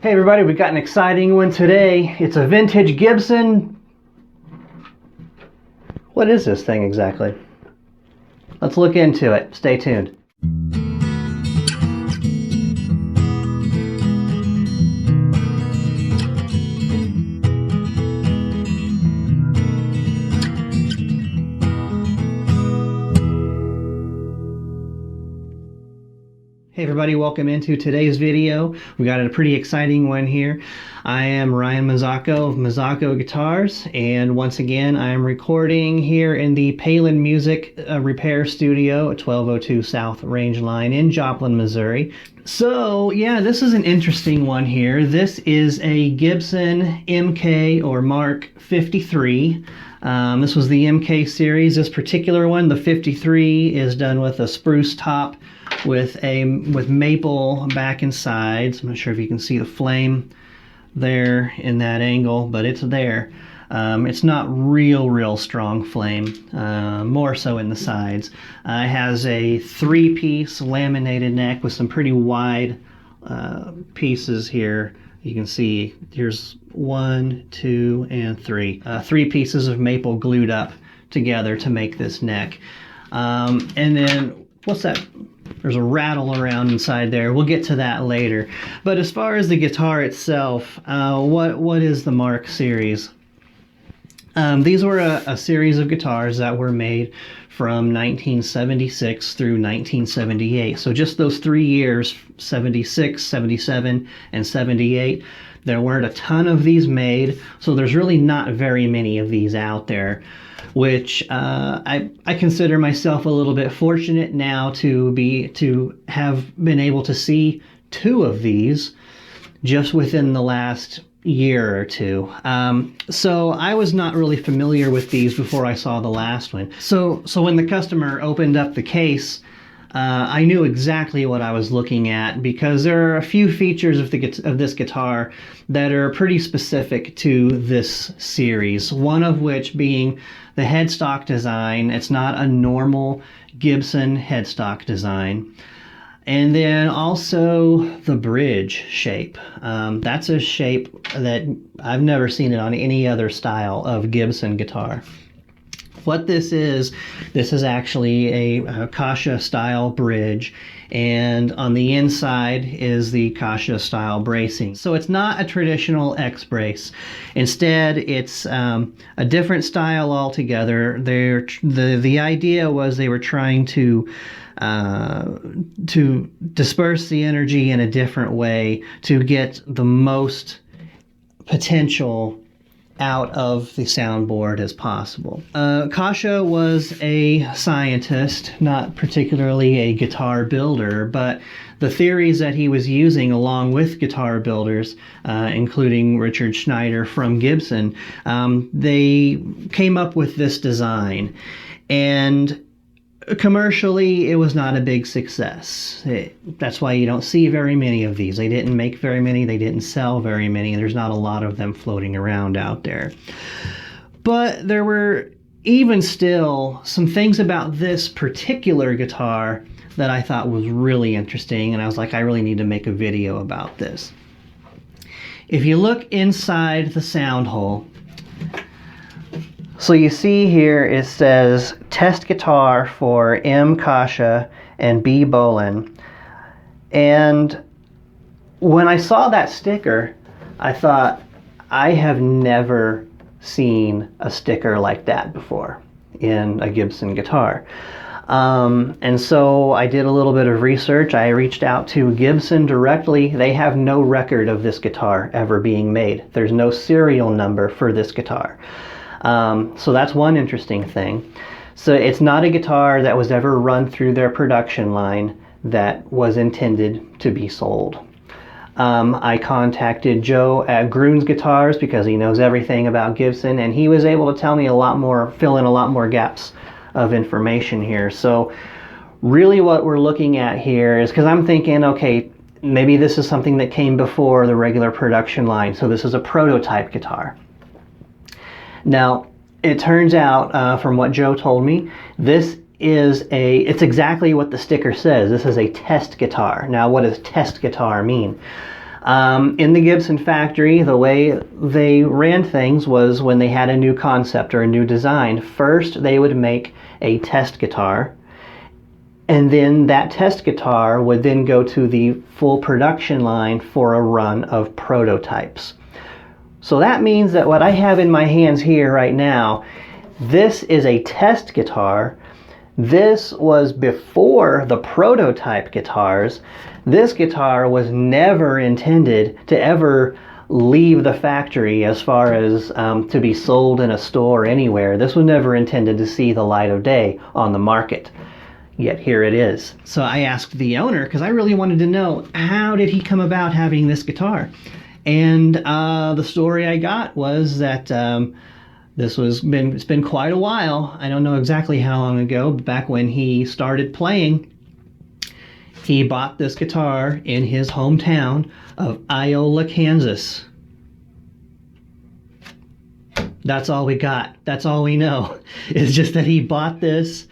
Hey everybody, we've got an exciting one today. It's a vintage Gibson. What is this thing exactly? Let's look into it. Stay tuned. Hey everybody, welcome into today's video. We got a pretty exciting one here. I am Ryan Mazzocco of Mazzocco Guitars, and once again I am recording here in the Palin Music Repair Studio at 1202 South Range Line in Joplin, Missouri. So yeah, this is an interesting one here. This is a Gibson MK or Mark 53. This was the MK series. This particular one, the 53, is done with a spruce top with maple back and sides. I'm not sure if you can see the flame there in that angle, but it's there. It's not real strong flame, more so in the sides. It has a 3-piece laminated neck with some pretty wide pieces here. You can see here's 1, 2, and 3. 3 pieces of maple glued up together to make this neck. And then, what's that? There's a rattle around inside there. We'll get to that later. But as far as the guitar itself, what is the Mark series? These were a series of guitars that were made from 1976 through 1978. So just those 3 years, 76, 77, and 78, there weren't a ton of these made. So there's really not very many of these out there, which I consider myself a little bit fortunate now to have been able to see 2 of these just within the last year or 2. So I was not really familiar with these before I saw the last one. So when the customer opened up the case, I knew exactly what I was looking at, because there are a few features of this guitar that are pretty specific to this series. One of which being the headstock design. It's not a normal Gibson headstock design. And then also the bridge shape. That's a shape that I've never seen it on any other style of Gibson guitar. What this is actually a Kasha style bridge, and on the inside is the Kasha style bracing. So it's not a traditional X brace. Instead, it's a different style altogether. The idea was they were trying to disperse the energy in a different way to get the most potential out of the soundboard as possible. Kasha was a scientist, not particularly a guitar builder, but the theories that he was using along with guitar builders, including Richard Schneider from Gibson, they came up with this design. And commercially, it was not a big success. That's why you don't see very many of these. They didn't make very many, they didn't sell very many, and there's not a lot of them floating around out there. But there were even still some things about this particular guitar that I thought was really interesting, and I was like, I really need to make a video about this. If you look inside the sound hole, so you see here it says test guitar for M. Kasha and B. Bolin. And when I saw that sticker, I thought, I have never seen a sticker like that before in a Gibson guitar. And so I did a little bit of research. I reached out to Gibson directly. They have no record of this guitar ever being made. There's no serial number for this guitar. So that's one interesting thing. So it's not a guitar that was ever run through their production line that was intended to be sold. I contacted Joe at Gruhns Guitars because he knows everything about Gibson, and he was able to tell me a lot more, fill in a lot more gaps of information here. So really what we're looking at here is, because I'm thinking, okay, maybe this is something that came before the regular production line. So this is a prototype guitar. Now, it turns out, from what Joe told me, this it's exactly what the sticker says. This is a test guitar. Now, what does test guitar mean? In the Gibson factory, the way they ran things was when they had a new concept or a new design. First, they would make a test guitar, and then that test guitar would then go to the full production line for a run of prototypes. So that means that what I have in my hands here right now, this is a test guitar. This was before the prototype guitars. This guitar was never intended to ever leave the factory as far as to be sold in a store or anywhere. This was never intended to see the light of day on the market. Yet here it is. So I asked the owner, because I really wanted to know, how did he come about having this guitar? And the story I got was that it's been quite a while. I don't know exactly how long ago, but back when he started playing, he bought this guitar in his hometown of Iola, Kansas. That's all we got. That's all we know. It's just that he bought this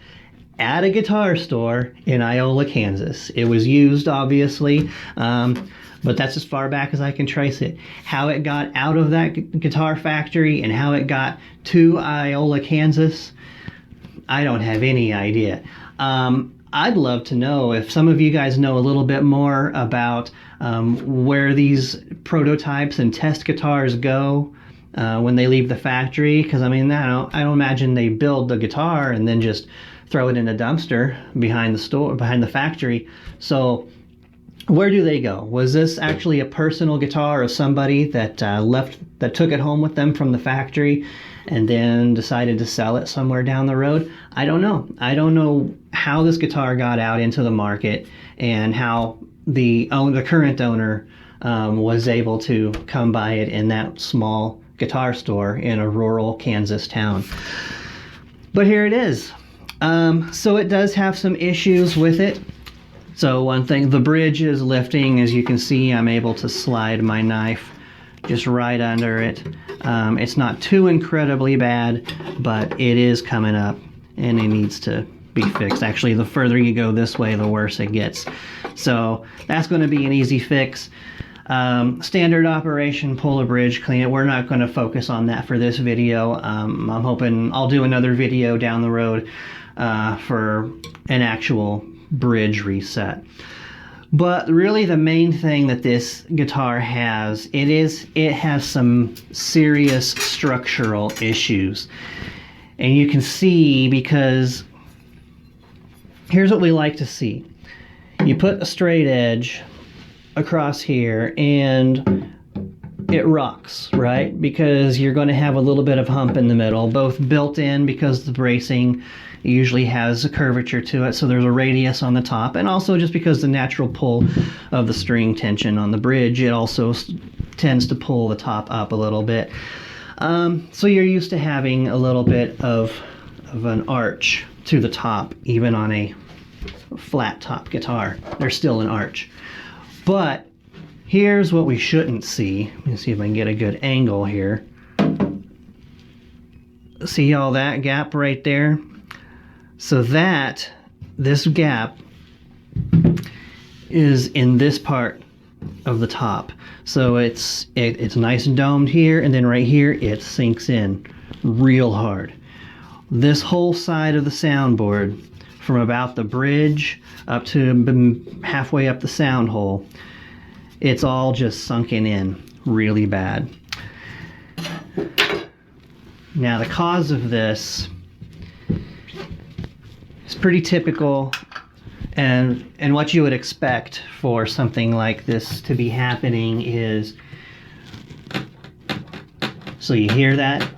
at a guitar store in Iola, Kansas. It was used, obviously, but that's as far back as I can trace it. How it got out of that guitar factory and how it got to Iola, Kansas, I don't have any idea. I'd love to know if some of you guys know a little bit more about where these prototypes and test guitars go when they leave the factory, because I mean, I don't imagine they build the guitar and then just throw it in a dumpster behind the factory. So where do they go? Was this actually a personal guitar of somebody that took it home with them from the factory and then decided to sell it somewhere down the road? I don't know. I don't know how this guitar got out into the market and how the current owner was able to come by it in that small guitar store in a rural Kansas town. But here it is. So it does have some issues with it. So one thing, the bridge is lifting. As you can see, I'm able to slide my knife just right under it. It's not too incredibly bad, but it is coming up and it needs to be fixed. Actually, the further you go this way, the worse it gets. So that's going to be an easy fix. Standard operation, pull a bridge, clean it. We're not going to focus on that for this video. I'm hoping I'll do another video down the road for an actual bridge reset. But really the main thing that this guitar has, it has some serious structural issues. And you can see, because here's what we like to see. You put a straight edge across here and it rocks, right? Because you're going to have a little bit of hump in the middle, both built in because the bracing usually has a curvature to it, so there's a radius on the top, and also just because the natural pull of the string tension on the bridge, it also tends to pull the top up a little bit. So you're used to having a little bit of an arch to the top, even on a flat top guitar. There's still an arch. But here's what we shouldn't see. Let me see if I can get a good angle here. See all that gap right there? So this gap is in this part of the top. So it's nice and domed here, and then right here it sinks in real hard. This whole side of the soundboard, from about the bridge up to halfway up the sound hole, it's all just sunken in really bad. Now the cause of this is pretty typical and what you would expect for something like this to be happening is, so you hear that,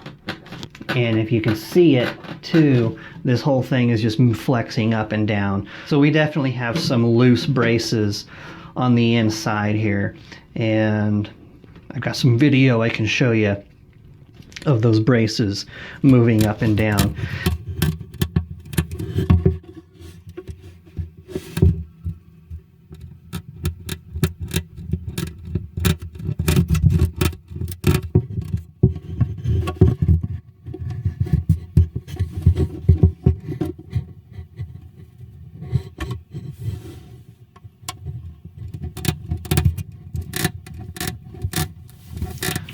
and if you can see it too, this whole thing is just flexing up and down. So we definitely have some loose braces on the inside here, and I've got some video I can show you of those braces moving up and down.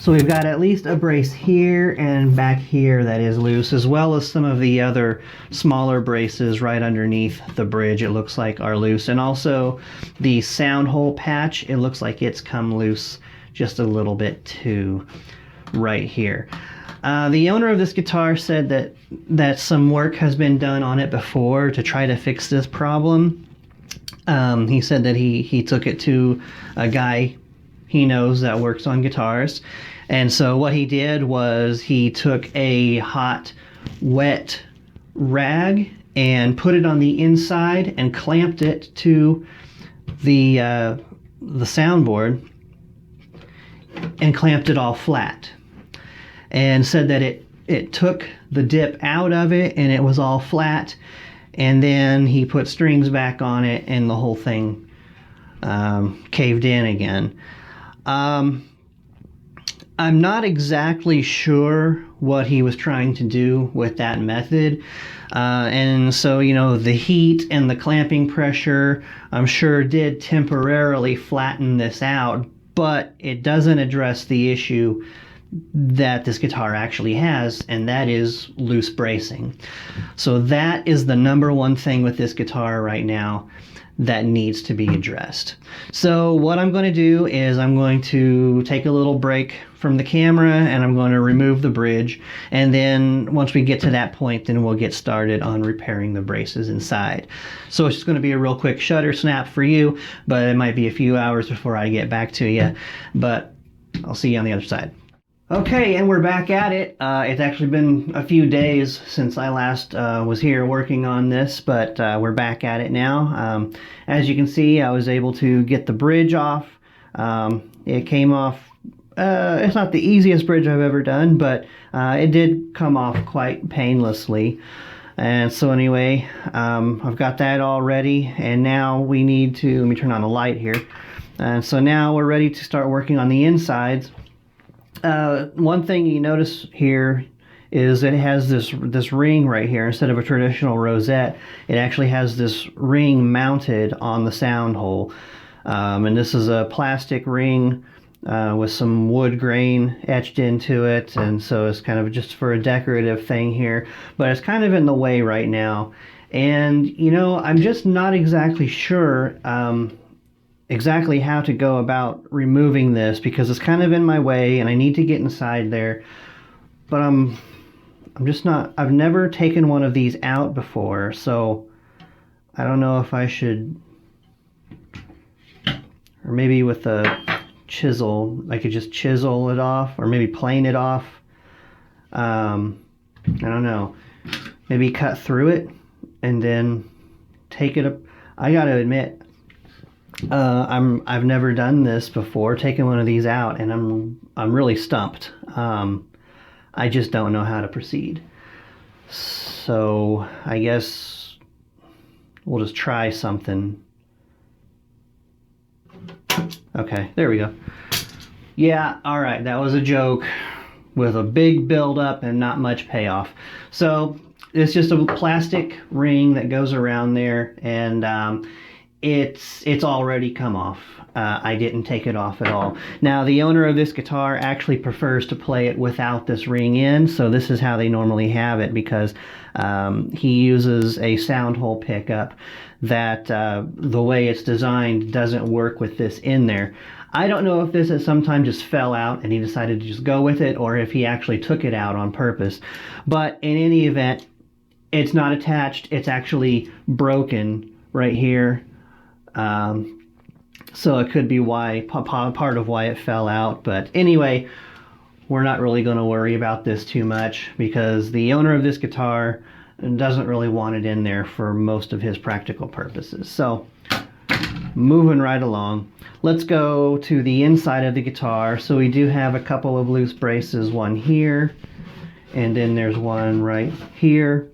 So we've got at least a brace here and back here that is loose, as well as some of the other smaller braces right underneath the bridge, it looks like, are loose. And also the sound hole patch, it looks like it's come loose just a little bit too right here. The owner of this guitar said that some work has been done on it before to try to fix this problem. He said that he took it to a guy he knows that works on guitars. And so what he did was he took a hot, wet rag and put it on the inside and clamped it to the soundboard and clamped it all flat. And said that it took the dip out of it and it was all flat. And then he put strings back on it and the whole thing caved in again. I'm not exactly sure what he was trying to do with that method. And so, you know, the heat and the clamping pressure, I'm sure, did temporarily flatten this out, but it doesn't address the issue that this guitar actually has, and that is loose bracing. So that is the number one thing with this guitar right now that needs to be addressed. So what I'm going to do is I'm going to take a little break from the camera and I'm going to remove the bridge, and then once we get to that point, then we'll get started on repairing the braces inside. So it's just going to be a real quick shutter snap for you, but it might be a few hours before I get back to you, but I'll see you on the other side. Okay, and we're back at it. It's actually been a few days since I last was here working on this, but we're back at it now. As you can see, I was able to get the bridge off. It came off. It's not the easiest bridge I've ever done, but it did come off quite painlessly. And so anyway, I've got that all ready, and now we need to, let me turn on the light here. And so now we're ready to start working on the insides. One thing you notice here is it has this ring right here. Instead of a traditional rosette, it actually has this ring mounted on the sound hole. And this is a plastic ring with some wood grain etched into it, and so it's kind of just for a decorative thing here, but it's kind of in the way right now. And you know, I'm just not exactly sure exactly how to go about removing this, because it's kind of in my way and I need to get inside there, but I'm just not, I've never taken one of these out before, so I don't know if I should, or maybe with a chisel I could just chisel it off, or maybe plane it off. I don't know, maybe cut through it and then take it up. I gotta admit, I've never done this before, taken one of these out, and I'm really stumped. I just don't know how to proceed. So I guess we'll just try something. Okay, there we go. Yeah, all right, that was a joke with a big build-up and not much payoff. So it's just a plastic ring that goes around there, and it's already come off. I didn't take it off at all. Now, the owner of this guitar actually prefers to play it without this ring in, so this is how they normally have it, because he uses a sound hole pickup that the way it's designed doesn't work with this in there. I don't know if this at some time just fell out and he decided to just go with it, or if he actually took it out on purpose. But in any event, it's not attached. It's actually broken right here. So it could be why, part of why it fell out. But anyway, we're not really going to worry about this too much, because the owner of this guitar doesn't really want it in there for most of his practical purposes. So moving right along, let's go to the inside of the guitar. So we do have a couple of loose braces, one here, and then there's one right here,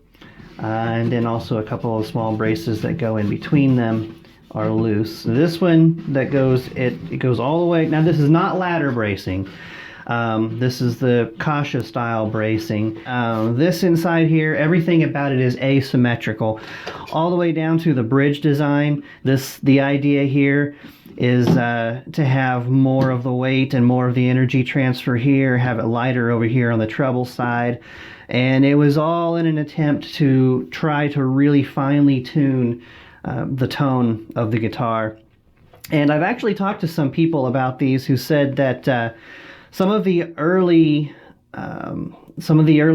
and then also a couple of small braces that go in between them are loose. This one that goes, it goes all the way. Now this is not ladder bracing. This is the Kasha style bracing. This inside here, everything about it is asymmetrical. All the way down to the bridge design. The idea here is to have more of the weight and more of the energy transfer here, have it lighter over here on the treble side. And it was all in an attempt to try to really finely tune the tone of the guitar. And I've actually talked to some people about these who said that some of the early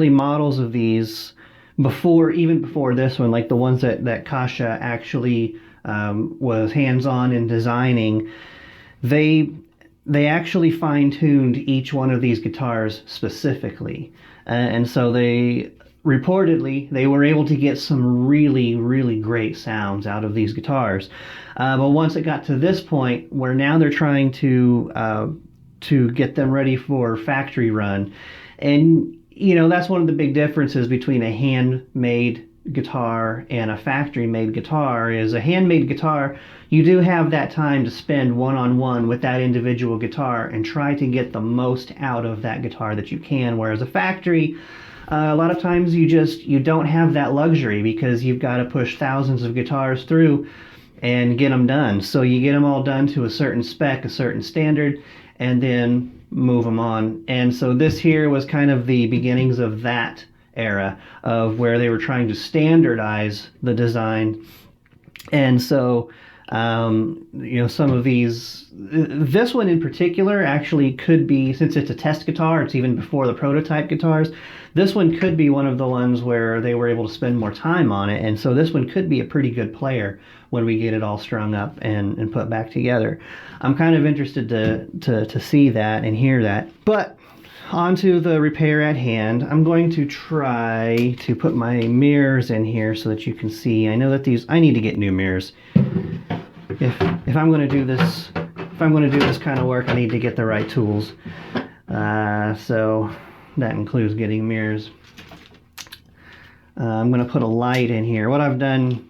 models of these, even before this one, like the ones that Kasha actually was hands-on in designing, they actually fine-tuned each one of these guitars specifically, and so they were able to get some really, really great sounds out of these guitars. But once it got to this point, where now they're trying to get them ready for factory run, and that's one of the big differences between a handmade guitar and a factory-made guitar. Is a handmade guitar, you do have that time to spend one-on-one with that individual guitar and try to get the most out of that guitar that you can, whereas a factory, a lot of times you don't have that luxury because you've got to push thousands of guitars through and get them done. So you get them all done to a certain spec, a certain standard, and then move them on. And so this here was kind of the beginnings of that era of where they were trying to standardize the design. And so some of these, this one in particular actually could be, since it's a test guitar, it's even before the prototype guitars, this one could be one of the ones where they were able to spend more time on it. And so this one could be a pretty good player when we get it all strung up and put back together. I'm kind of interested to see that and hear that. But onto the repair at hand. I'm going to try to put my mirrors in here so that you can see. I know that I need to get new mirrors. If I'm going to do this, kind of work, I need to get the right tools. So that includes getting mirrors. I'm going to put a light in here. What I've done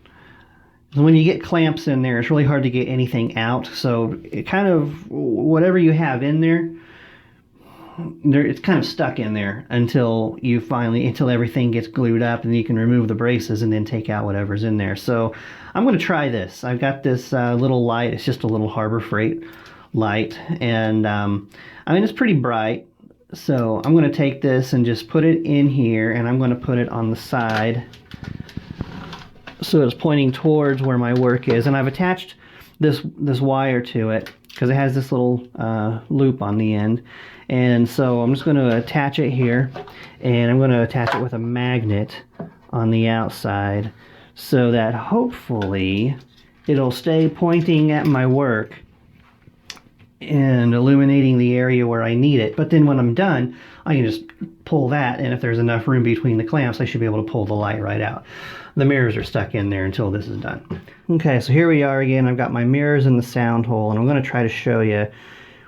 is when you get clamps in there, it's really hard to get anything out. So it kind of, whatever you have in there, it's kind of stuck in there until everything gets glued up, and you can remove the braces and then take out whatever's in there. So I'm going to try this. I've got this little light. It's just a little Harbor Freight light, and it's pretty bright. So I'm going to take this and just put it in here, and I'm going to put it on the side so it's pointing towards where my work is. And I've attached this wire to it because it has this little loop on the end. And so I'm just going to attach it here, and I'm going to attach it with a magnet on the outside so that hopefully it'll stay pointing at my work and illuminating the area where I need it. But then when I'm done, I can just pull that, and if there's enough room between the clamps, I should be able to pull the light right out. The mirrors are stuck in there until this is done. Okay, so here we are again. I've got my mirrors in the sound hole, and I'm going to try to show you.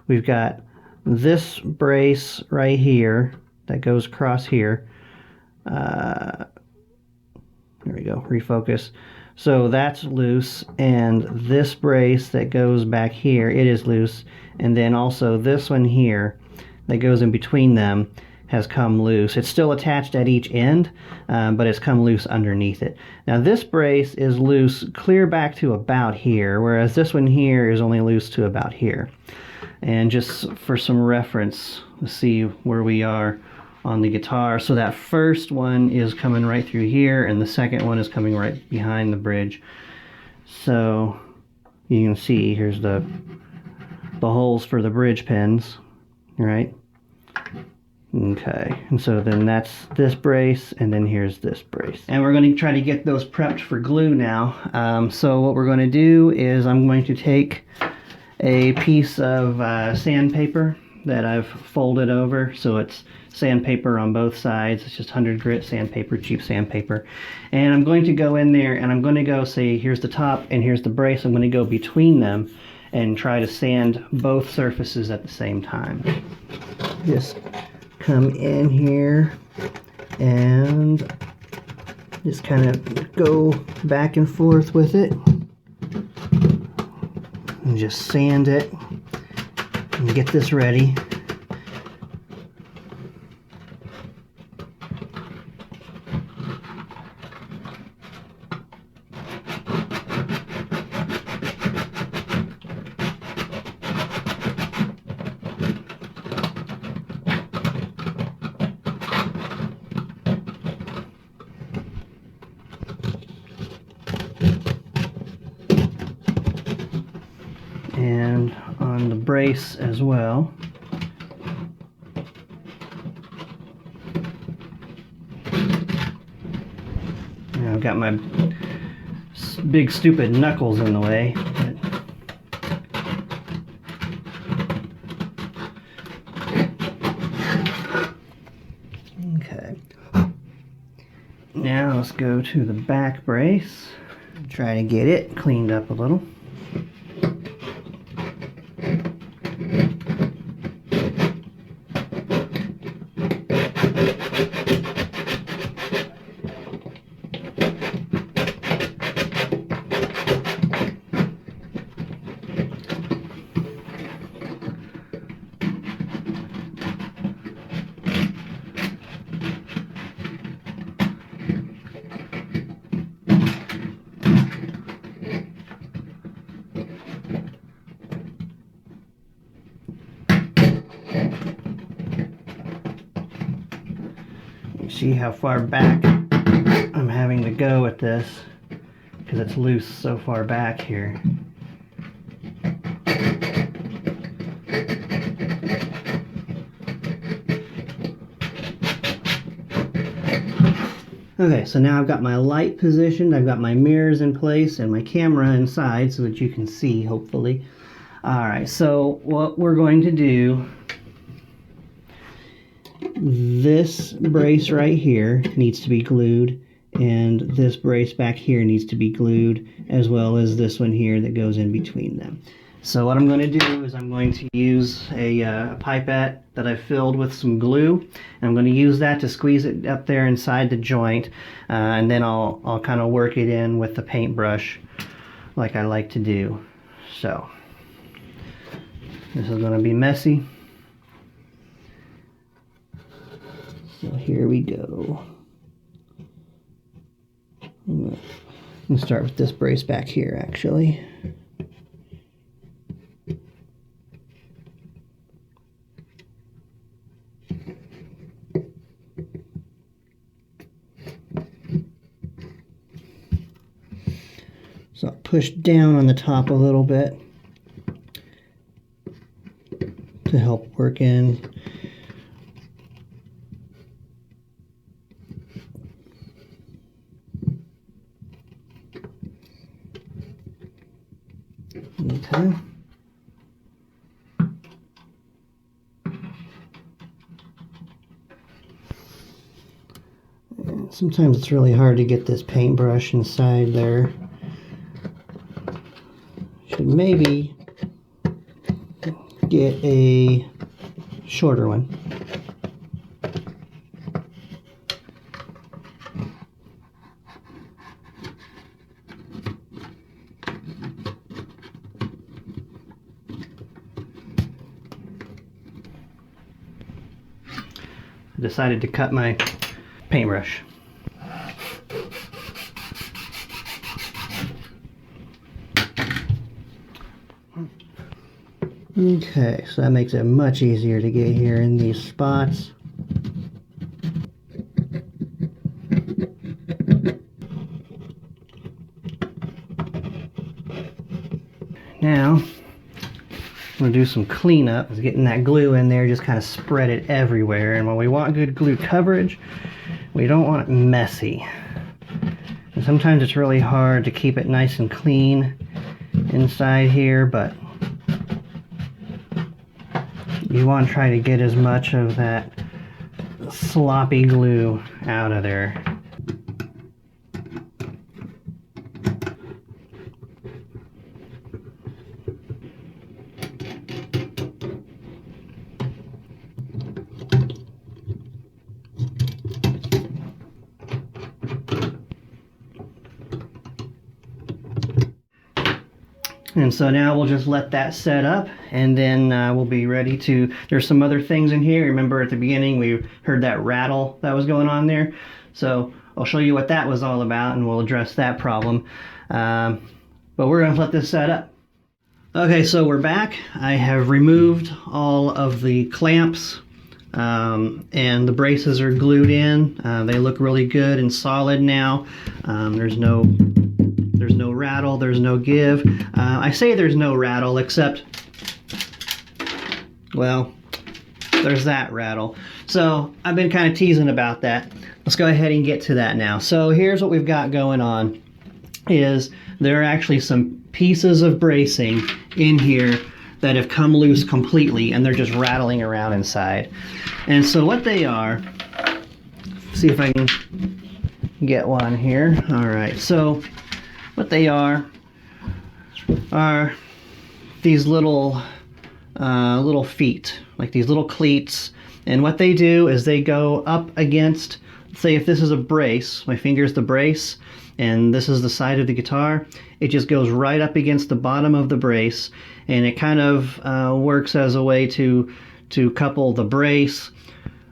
We've got this brace right here that goes across here. There we go, refocus. So that's loose, and this brace that goes back here, it is loose, and then also this one here that goes in between them has come loose. It's still attached at each end, but it's come loose underneath it. Now this brace is loose clear back to about here, whereas this one here is only loose to about here. And just for some reference, let's see where we are on the guitar. So that first one is coming right through here, and the second one is coming right behind the bridge. So you can see here's the holes for the bridge pins, right? Okay, and so then that's this brace, and then here's this brace. And we're going to try to get those prepped for glue now. So what we're going to do is I'm going to take a piece of sandpaper that I've folded over, so it's sandpaper on both sides. It's just 100 grit sandpaper, cheap sandpaper. And I'm going to go in there, and I'm going to go, say, here's the top and here's the brace. I'm going to go between them and try to sand both surfaces at the same time. Just come in here and just kind of go back and forth with it and just sand it and get this ready. brace as well. And I've got my big stupid knuckles in the way. Okay. Now let's go to the back brace. Try to get it cleaned up a little. See how far back I'm having to go with this because it's loose so far back here. Okay, so now I've got my light positioned, I've got my mirrors in place and my camera inside so that you can see, hopefully. Alright, so what we're going to do, this brace right here needs to be glued, and this brace back here needs to be glued, as well as this one here that goes in between them. So what I'm going to do is I'm going to use a pipette that I've filled with some glue, and I'm going to use that to squeeze it up there inside the joint, and then I'll kind of work it in with the paintbrush like I like to do. So this is going to be messy. So here we go. I'm going to start with this brace back here, actually. So I'll push down on the top a little bit to help work in. Okay. Sometimes it's really hard to get this paintbrush inside there. Should maybe get a shorter one. I decided to cut my paintbrush. Okay, so that makes it much easier to get here in these spots. Now, I'm going to do some cleanup. Is getting that glue in there, just kind of spread it everywhere. And when we want good glue coverage, we don't want it messy. And sometimes it's really hard to keep it nice and clean inside here, but you want to try to get as much of that sloppy glue out of there. And so now we'll just let that set up, and then we'll be ready to, there's some other things in here. Remember at the beginning we heard that rattle that was going on there. So I'll show you what that was all about, and we'll address that problem. But we're going to let this set up. Okay, so we're back. I have removed all of the clamps, and the braces are glued in. They look really good and solid now. There's no rattle, there's no give. I say there's no rattle, except well, there's that rattle. So I've been kind of teasing about that. Let's go ahead and get to that now. So here's what we've got going on, is there are actually some pieces of bracing in here that have come loose completely, and they're just rattling around inside. And so what they are, see if I can get one here. All right, so what they are these little feet, like these little cleats. And what they do is they go up against, say if this is a brace, my finger's the brace, and this is the side of the guitar, it just goes right up against the bottom of the brace, and it kind of works as a way to couple the brace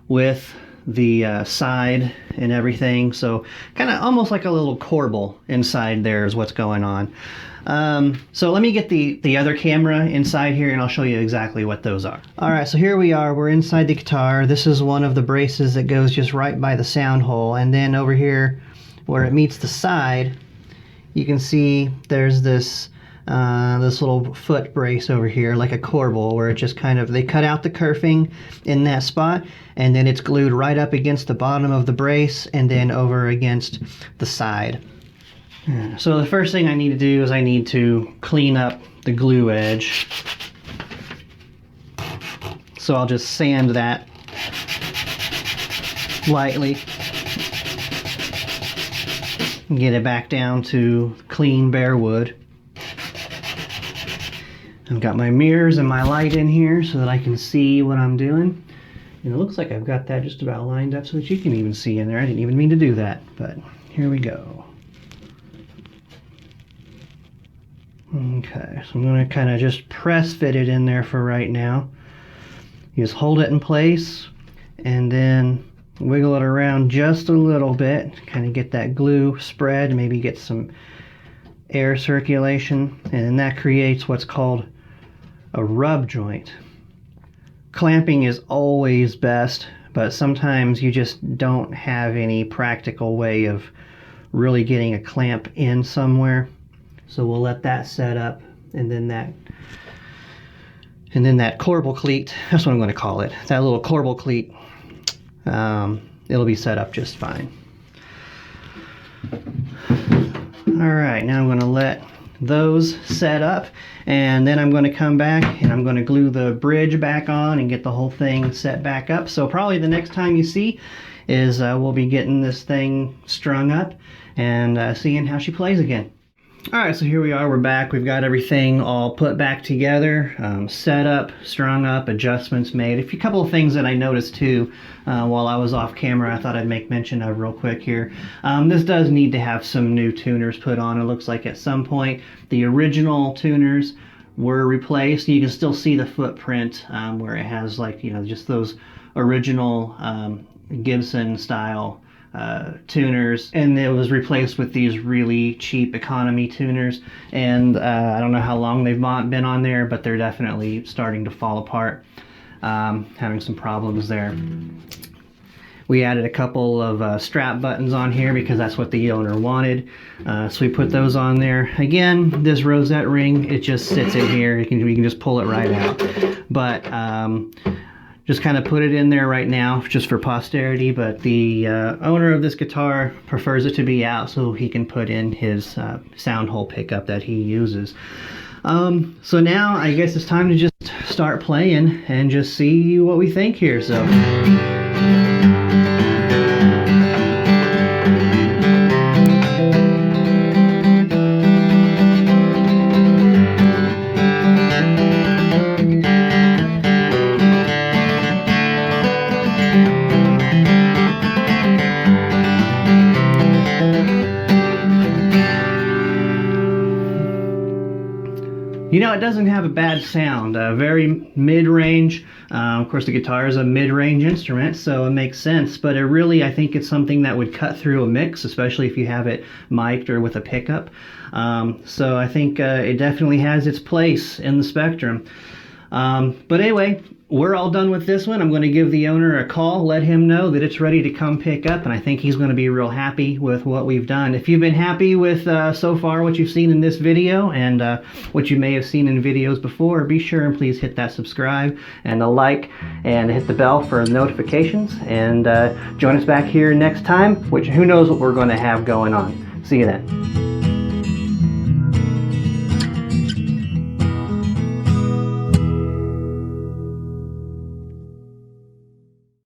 with the side and everything. So kind of almost like a little corbel inside there is what's going on. So let me get the other camera inside here and I'll show you exactly what those are. Alright, so here we are, we're inside the guitar. This is one of the braces that goes just right by the sound hole, and then over here where it meets the side, you can see there's this little foot brace over here, like a corbel, where it just kind of, they cut out the kerfing in that spot, and then it's glued right up against the bottom of the brace and then over against the side. So the first thing I need to do is I need to clean up the glue edge. So I'll just sand that lightly and get it back down to clean bare wood. I've got my mirrors and my light in here so that I can see what I'm doing. And it looks like I've got that just about lined up so that you can even see in there. I didn't even mean to do that, but here we go. Okay, so I'm going to kind of just press fit it in there for right now. You just hold it in place and then wiggle it around just a little bit, kind of get that glue spread, maybe get some air circulation, and then that creates what's called a rub joint. Clamping is always best, but sometimes you just don't have any practical way of really getting a clamp in somewhere. So we'll let that set up, and then that corbel cleat, that's what I'm going to call it, that little corbel cleat, it'll be set up just fine. Alright, now I'm going to let those set up, and then I'm going to come back and I'm going to glue the bridge back on and get the whole thing set back up. So probably the next time you see is we'll be getting this thing strung up and seeing how she plays again. Alright, so here we are, we're back. We've got everything all put back together, set up, strung up, adjustments made. A couple of things that I noticed too while I was off camera I thought I'd make mention of real quick here. This does need to have some new tuners put on. It looks like at some point the original tuners were replaced. You can still see the footprint where it has, like, you know, just those original Gibson style tuners, and it was replaced with these really cheap economy tuners, and I don't know how long they've been on there, but they're definitely starting to fall apart, having some problems there. We added a couple of strap buttons on here because that's what the owner wanted, so we put those on there. Again, this rosette ring, it just sits in here, we can just pull it right out, but just kind of put it in there right now just for posterity, but the owner of this guitar prefers it to be out so he can put in his sound hole pickup that he uses. So now I guess it's time to just start playing and just see what we think here. So you know, it doesn't have a bad sound, very mid-range. Of course, the guitar is a mid-range instrument, so it makes sense, but it really, I think it's something that would cut through a mix, especially if you have it mic'd or with a pickup. So I think it definitely has its place in the spectrum. But anyway, we're all done with this one. I'm going to give the owner a call, let him know that it's ready to come pick up, and I think he's going to be real happy with what we've done. If you've been happy with so far what you've seen in this video and what you may have seen in videos before, be sure and please hit that subscribe and the like and hit the bell for notifications, and join us back here next time, which who knows what we're going to have going on. See you then.